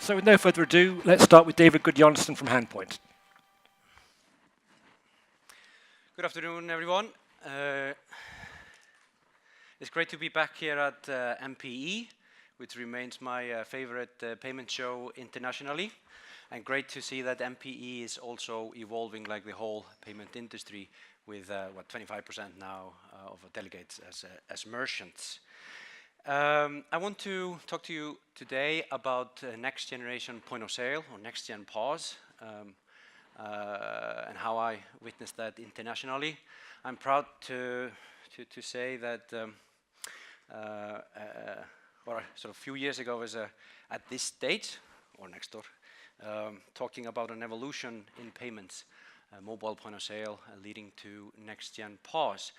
So with no further ado, let's start with David Gudjonsson from Handpoint. Good afternoon, everyone. It's great to be back here at MPE, which remains my favorite payment show internationally, and great to see that MPE is also evolving like the whole payment industry with 25% now of delegates as merchants. I want to talk to you today about next generation point of sale, or NextGenPOS, and how I witnessed that internationally. I'm proud to say that sort of a few years ago, I was at this stage, or next door, talking about an evolution in payments, mobile point of sale leading to NextGenPOS.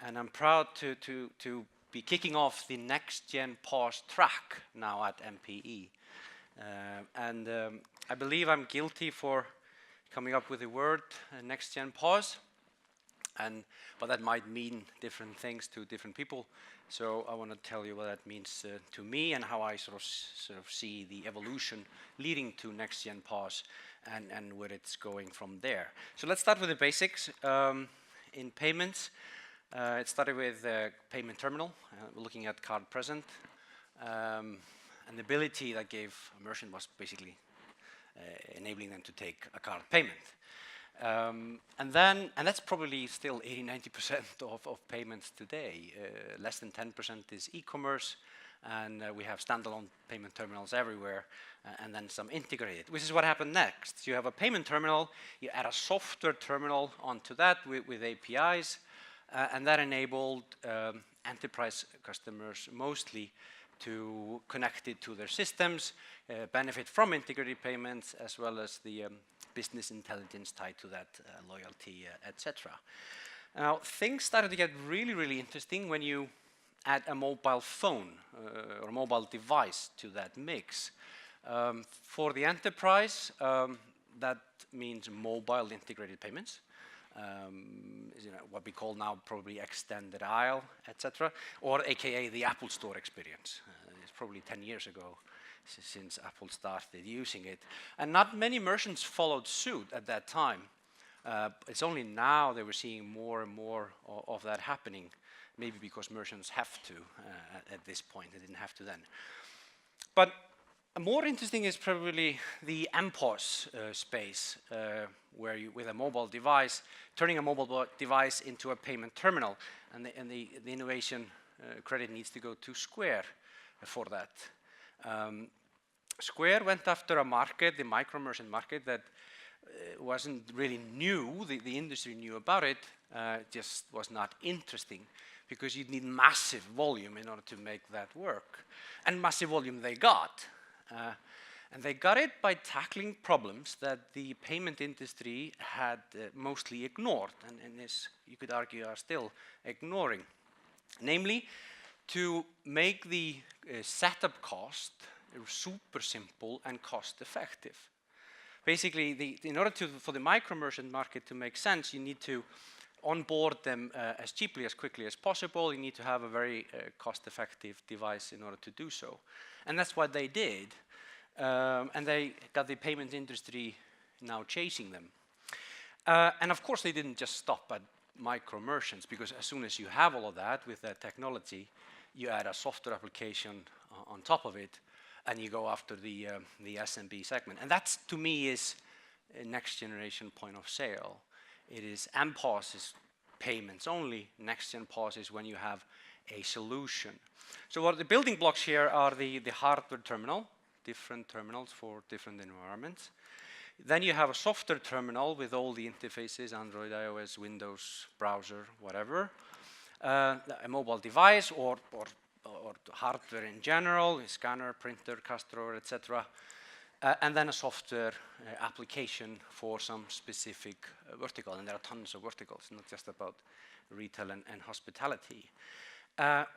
And I'm proud to be kicking off the NextGenPOS track now at MPE. I believe I'm guilty for coming up with the word NextGenPOS, but that might mean different things to different people. So I want to tell you what that means to me and how I sort of see the evolution leading to NextGenPOS and where it's going from there. So let's start with the basics. In payments, it started with payment terminal. We're looking at card present, and the ability that gave a merchant was basically enabling them to take a card payment. And that's probably still 80–90% of payments today. Less than 10% is e-commerce, and we have standalone payment terminals everywhere, and then some integrated, which is what happened next. You have a payment terminal, you add a software terminal onto that with APIs, and that enabled enterprise customers mostly to connect it to their systems, benefit from integrated payments, as well as the business intelligence tied to that, loyalty, etc. Now, things started to get really, really interesting when you add a mobile phone or mobile device to that mix. For the enterprise, that means mobile integrated payments. What we call now probably extended aisle, etc., or AKA the Apple Store experience. It's probably 10 years ago since Apple started using it. And not many merchants followed suit at that time. It's only now that we're seeing more and more of that happening, maybe because merchants have to at this point. They didn't have to then. But more interesting is probably the MPOS space, where you, with a mobile device, turning a mobile device into a payment terminal, and the innovation credit needs to go to Square for that. Square went after a market, the micro merchant market, that wasn't really new. The industry knew about it, just was not interesting, because you'd need massive volume in order to make that work. And massive volume they got. And they got it by tackling problems that the payment industry had mostly ignored, and this, you could argue, are still ignoring. Namely, to make the setup cost super simple and cost effective. Basically, in order for the micro merchant market to make sense, you need to onboard them as cheaply, as quickly as possible. You need to have a very cost-effective device in order to do so. And that's what they did. And they got the payment industry now chasing them. And of course, they didn't just stop at micro merchants, because as soon as you have all of that with that technology, you add a software application on top of it, and you go after the SMB segment. And that's, to me, is a next generation point of sale. It is MPOS is payments only. NextGenPOS is when you have a solution. So what the building blocks here are the hardware terminal, different terminals for different environments. Then you have a software terminal with all the interfaces, Android, iOS, Windows, browser, whatever. A mobile device or hardware in general, a scanner, printer, cash drawer, etc. And then a software application for some specific vertical. And there are tons of verticals, not just about retail and hospitality.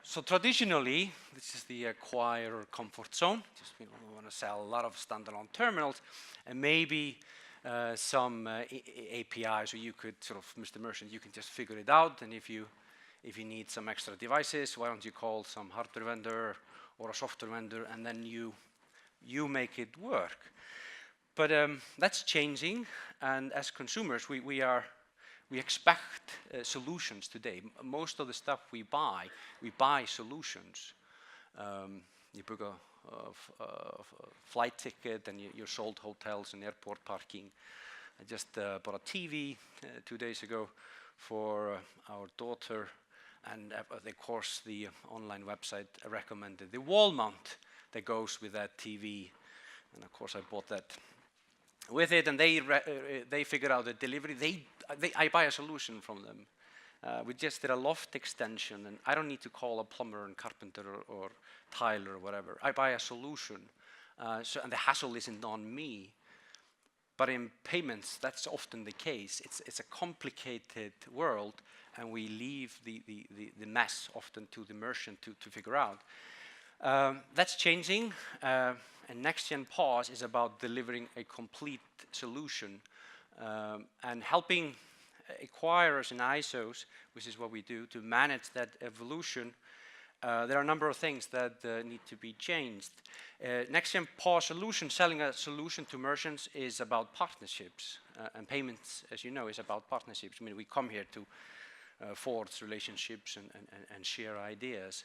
So traditionally, this is the acquire comfort zone. Just, we want to sell a lot of standalone terminals, and maybe some APIs, where you could sort of, Mr. Merchant, you can just figure it out. And if you need some extra devices, why don't you call some hardware vendor or a software vendor, and then you you make it work. But that's changing, and as consumers, we expect solutions today. Most of the stuff we buy solutions. You book a flight ticket, and you're sold hotels and airport parking. I just bought a TV 2 days ago for our daughter, and of course the online website recommended the wall mount that goes with that TV, and of course I bought that with it, and they figured out the delivery. I buy a solution from them. We just did a loft extension, and I don't need to call a plumber and carpenter or tiler or whatever. I buy a solution, and the hassle isn't on me. But in payments, that's often the case. It's a complicated world, and we leave the mess often to the merchant to figure out. That's changing, and NextGenPOS is about delivering a complete solution and helping acquirers and ISOs, which is what we do, to manage that evolution. There are a number of things that need to be changed. NextGenPOS solution, selling a solution to merchants, is about partnerships, and payments, as you know, is about partnerships. I mean, we come here to forge relationships and share ideas.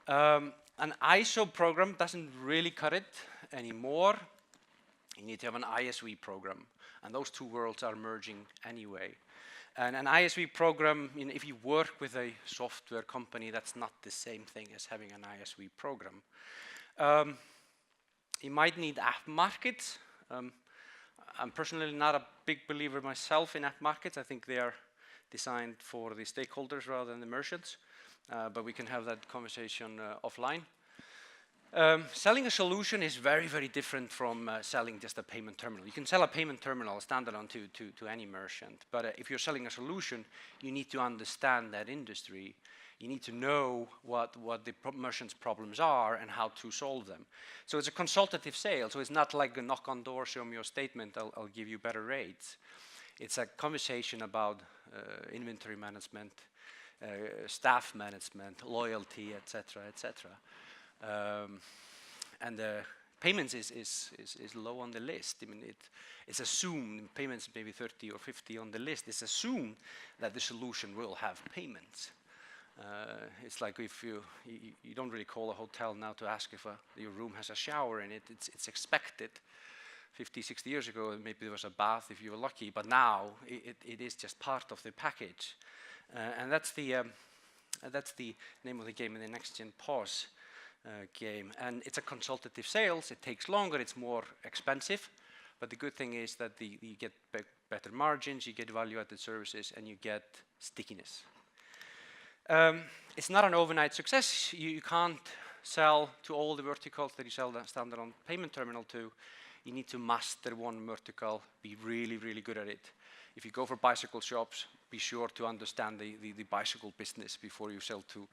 An ISO program doesn't really cut it anymore. You need to have an ISV program, and those two worlds are merging anyway. And an ISV program, if you work with a software company, that's not the same thing as having an ISV program. You might need app markets. I'm personally not a big believer myself in app markets. I think they are designed for the stakeholders rather than the merchants, but we can have that conversation offline. Selling a solution is very, very different from selling just a payment terminal. You can sell a payment terminal standalone to any merchant, but if you're selling a solution, you need to understand that industry. You need to know what the merchant's problems are and how to solve them. So it's a consultative sale, so it's not like a knock on door, show me your statement, I'll give you better rates. It's a conversation about inventory management, staff management, loyalty, etc., etc. And payments is low on the list. I mean, it's assumed, payments maybe 30 or 50 on the list, it's assumed that the solution will have payments. It's like if you don't really call a hotel now to ask if your room has a shower in it. It's expected. 50, 60 years ago, maybe there was a bath if you were lucky, but now it is just part of the package. And that's the name of the game in the NextGenPOS game. And it's a consultative sales. It takes longer, it's more expensive, but the good thing is that you get better margins, you get value-added services, and you get stickiness. It's not an overnight success. You can't sell to all the verticals that you sell the standalone payment terminal to. You need to master one vertical, be really, really good at it. If you go for bicycle shops, be sure to understand the bicycle business before you sell to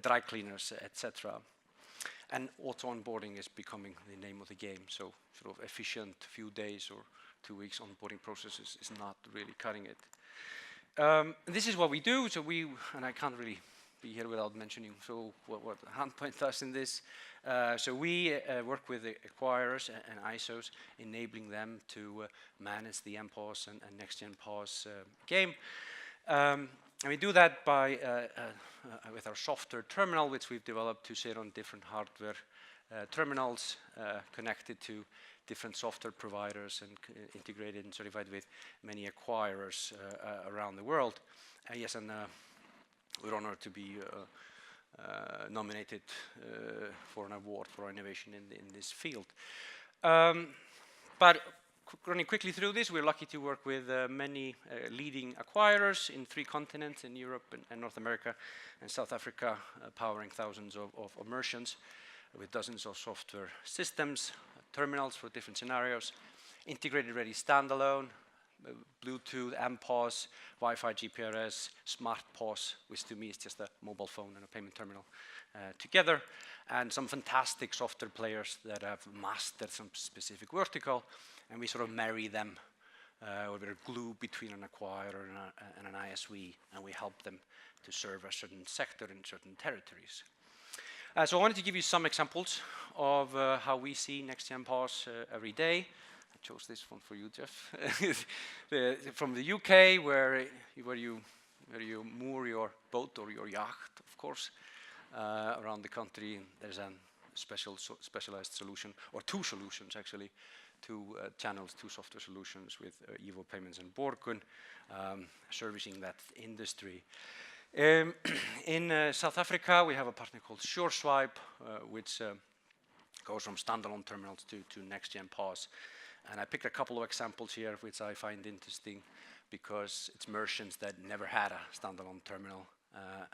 dry cleaners, etc. And auto onboarding is becoming the name of the game. So sort of efficient few days or 2 weeks onboarding processes is not really cutting it. This is what we do. So and I can't really be here without mentioning what Handpoint does in this. So we work with the acquirers and ISOs, enabling them to manage the MPOS and NextGenPOS game. And we do that by with our software terminal, which we've developed to sit on different hardware terminals connected to different software providers and integrated and certified with many acquirers around the world. Yes, and we're honored to be nominated for an award for innovation in this field. But running quickly through this, we're lucky to work with many leading acquirers in 3 continents, in Europe and North America and South Africa, powering thousands of merchants with dozens of software systems, terminals for different scenarios, integrated ready standalone, Bluetooth, MPOS, Wi-Fi, GPRS, Smart POS, which to me is just a mobile phone and a payment terminal together, and some fantastic software players that have mastered some specific vertical, and we sort of marry them, or we're a glue between an acquirer and an ISV, and we help them to serve a certain sector in certain territories. So I wanted to give you some examples of how we see NextGenPOS every day. I chose this one for you, Jeff. From the UK, where you moor your boat or your yacht, of course, around the country. There's a specialized solution, or two solutions actually, two channels, two software solutions with Evo Payments and Borgun, servicing that industry. In South Africa, we have a partner called SureSwipe, which goes from standalone terminals to NextGenPOS. And I picked a couple of examples here, which I find interesting, because it's merchants that never had a standalone terminal,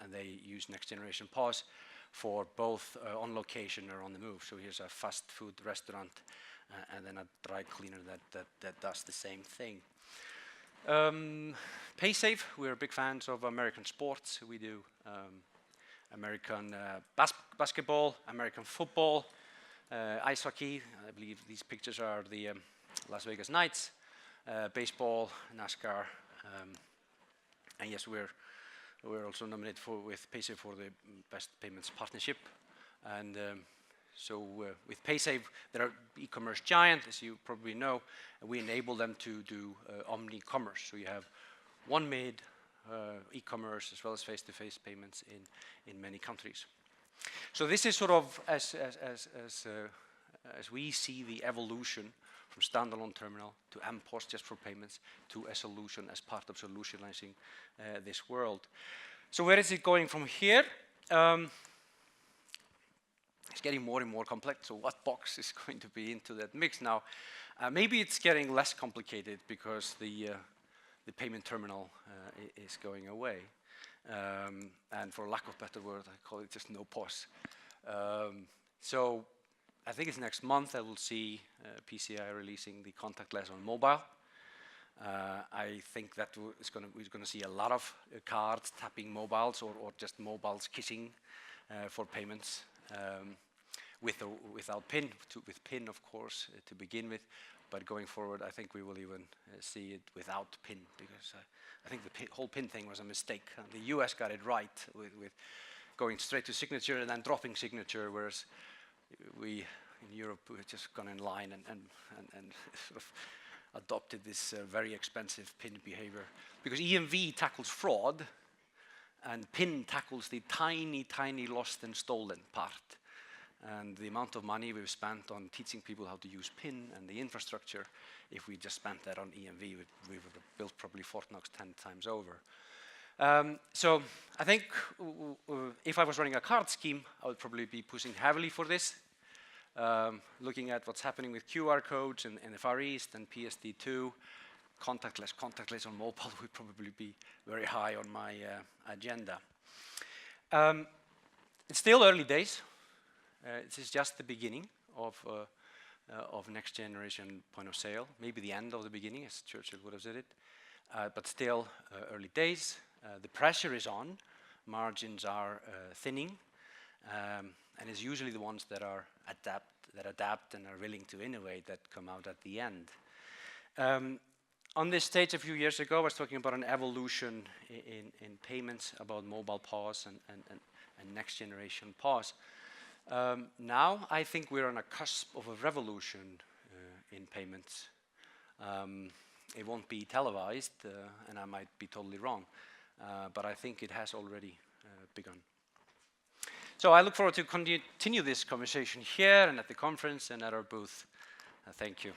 and they use NextGenPOS for both on location or on the move. So here's a fast food restaurant, and then a dry cleaner that does the same thing. PaySafe, we're big fans of American sports. We do American basketball, American football, ice hockey. I believe these pictures are the Las Vegas Knights, baseball, NASCAR, and yes, we're also nominated with PaySafe for the Best Payments Partnership. And so with PaySafe, they're e-commerce giant, as you probably know, and we enable them to do omni-commerce. So you have one made e-commerce as well as face-to-face payments in many countries. So this is sort of as we see the evolution from standalone terminal to MPOS just for payments to a solution as part of solutionizing this world. So where is it going from here? It's getting more and more complex. So what box is going to be into that mix now? Maybe it's getting less complicated because the payment terminal is going away. And for lack of a better word, I call it just no POS. So I think it's next month I will see PCI releasing the contactless on mobile. I think that we're going to see a lot of cards tapping mobiles or just mobiles kissing for payments without PIN, with PIN of course to begin with, but going forward I think we will even see it without PIN, because I think the whole PIN thing was a mistake. The US got it right with going straight to signature and then dropping signature, whereas we in Europe we've just gone in line and sort of adopted this very expensive PIN behavior, because EMV tackles fraud and PIN tackles the tiny lost and stolen part. And the amount of money we've spent on teaching people how to use PIN and the infrastructure, if we just spent that on EMV, we would have built probably Fortnox 10 times over. So I think if I was running a card scheme, I would probably be pushing heavily for this. Looking at what's happening with QR codes in the Far East and PSD2, contactless on mobile would probably be very high on my agenda. It's still early days. This is just the beginning of next generation point of sale, maybe the end of the beginning, as Churchill would have said it, but still early days. The pressure is on, margins are thinning, and it's usually the ones that adapt and are willing to innovate that come out at the end. On this stage a few years ago, I was talking about an evolution in payments, about MobilePOS and next generation POS. Now I think we're on a cusp of a revolution in payments. It won't be televised, and I might be totally wrong, but I think it has already begun. So I look forward to continue this conversation here and at the conference and at our booth. Thank you.